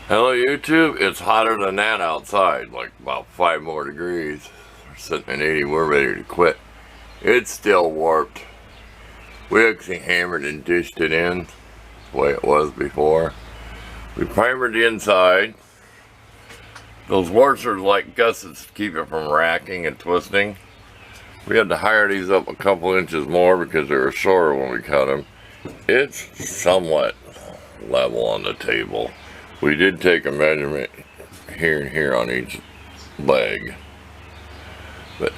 Hello YouTube, it's hotter than that outside, like about 5 more degrees. We're sitting at 80, we're ready to quit. It's still warped. We actually hammered and dished it in the way it was before. We primered the inside. Those washers like gussets to keep it from racking and twisting. We had to hire these up a couple inches more because they were shorter when we cut them. It's somewhat level on the table. We did take a measurement here and here on each leg. But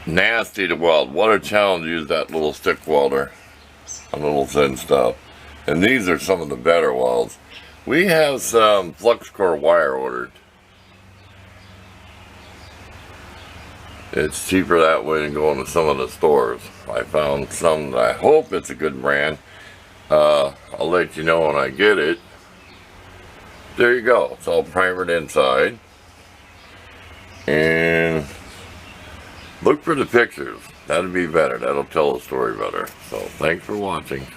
nasty to weld. What a challenge to use that little stick welder on little thin stuff. And these are some of the better welds. We have some flux core wire ordered. It's cheaper that way than going to some of the stores. I found some that I hope it's a good brand. I'll let you know when I get it. There you go. It's all primered inside. And look for the pictures. That'll be better. That'll tell the story better. So thanks for watching.